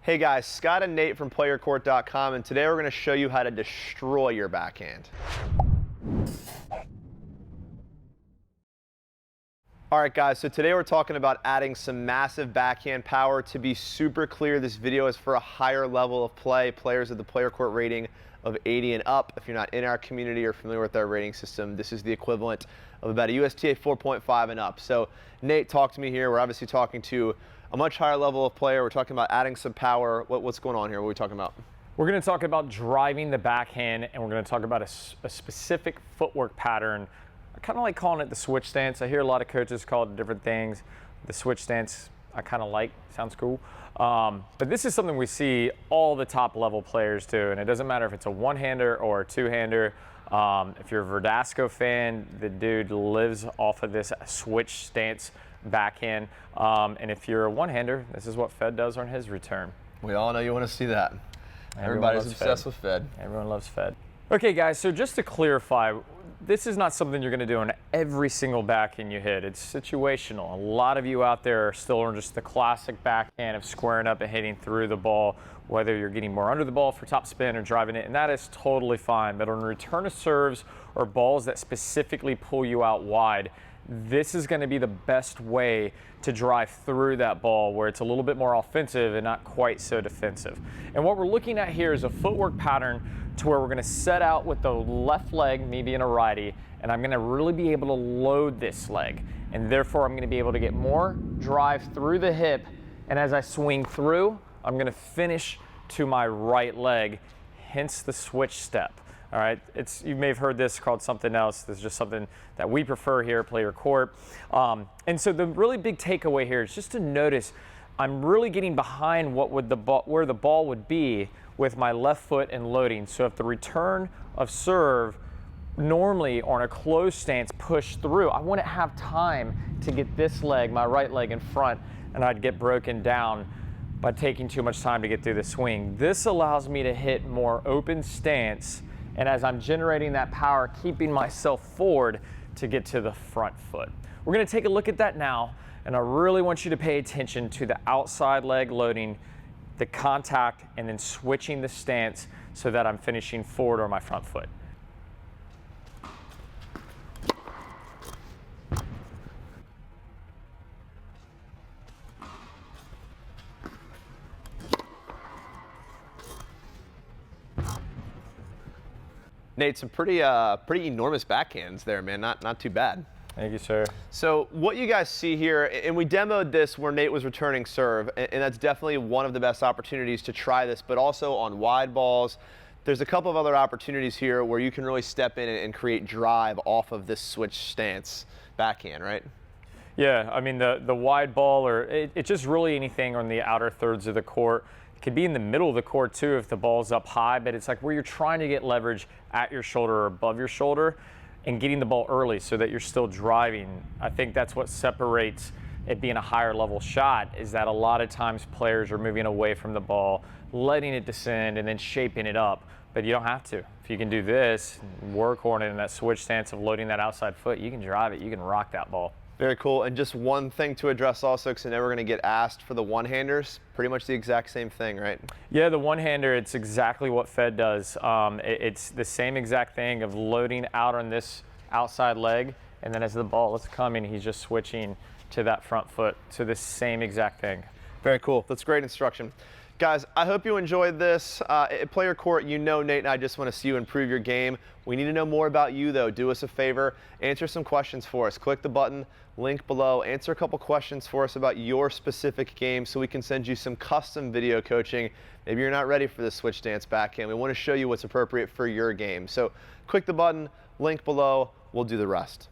Hey guys, Scott and Nate from PlayYourCourt.com, and today we're going to show you how to destroy your backhand. Alright guys, so today we're talking about adding some massive backhand power. To be super clear, this video is for a higher level of play, players with the PlayYourCourt rating of 80 and up. If you're not in our community or familiar with our rating system, this is the equivalent of about a USTA 4.5 and up. So Nate, talk to me here. We're obviously talking to a much higher level of player. We're talking about adding some power. What's going on here? What are we talking about? We're going to talk about driving the backhand, and we're going to talk about a specific footwork pattern. I kind of like calling it the switch stance. I hear a lot of coaches call it different things. The switch stance I kind of like, sounds cool. But this is something we see all the top level players do, and it doesn't matter if it's a one-hander or a two-hander. If you're a Verdasco fan, the dude lives off of this switch stance backhand. And if you're a one-hander, this is what Fed does on his return. We all know you want to see that. Everybody's obsessed with Fed. Everyone loves Fed. Okay guys, so just to clarify, this is not something you're going to do on every single backhand you hit. It's situational. A lot of you out there are still on just the classic backhand of squaring up and hitting through the ball, whether you're getting more under the ball for top spin or driving it, and that is totally fine. But on return of serves or balls that specifically pull you out wide, this is going to be the best way to drive through that ball, where it's a little bit more offensive and not quite so defensive. And what we're looking at here is a footwork pattern to where we're going to set out with the left leg, me being a righty, and I'm going to really be able to load this leg. And therefore, I'm going to be able to get more drive through the hip. And as I swing through, I'm going to finish to my right leg, hence the switch step. All right, you may have heard this called something else. This is just something that we prefer here at PlayYourCourt. And so the really big takeaway here is just to notice I'm really getting behind where the ball would be with my left foot and loading. So if the return of serve normally on a closed stance push through, I wouldn't have time to get this leg, my right leg, in front, and I'd get broken down by taking too much time to get through the swing. This allows me to hit more open stance, and as I'm generating that power, keeping myself forward to get to the front foot. We're going to take a look at that now, and I really want you to pay attention to the outside leg loading, the contact, and then switching the stance so that I'm finishing forward or my front foot. Nate, some pretty enormous backhands there, man. Not too bad. Thank you, sir. So what you guys see here, and we demoed this where Nate was returning serve, and that's definitely one of the best opportunities to try this, but also on wide balls. There's a couple of other opportunities here where you can really step in and create drive off of this switch stance backhand, right? Yeah, I mean, the wide ball, or it's just really anything on the outer thirds of the court. It could be in the middle of the court too if the ball's up high, but it's like where you're trying to get leverage at your shoulder or above your shoulder and getting the ball early so that you're still driving. I think that's what separates it being a higher level shot, is that a lot of times players are moving away from the ball, letting it descend and then shaping it up, but you don't have to. If you can do this, work on it in that switch stance of loading that outside foot, you can drive it, you can rock that ball. Very cool. And just one thing to address also, because I know we're going to get asked for the one-handers, pretty much the exact same thing, right? Yeah, the one-hander, it's exactly what Fed does. It's the same exact thing of loading out on this outside leg, and then as the ball is coming, he's just switching to that front foot. So the same exact thing. Very cool. That's great instruction. Guys, I hope you enjoyed this. At PlayYourCourt, you know Nate and I just want to see you improve your game. We need to know more about you, though. Do us a favor. Answer some questions for us. Click the button, link below. Answer a couple questions for us about your specific game so we can send you some custom video coaching. Maybe you're not ready for the switch stance backhand. We want to show you what's appropriate for your game. So click the button, link below. We'll do the rest.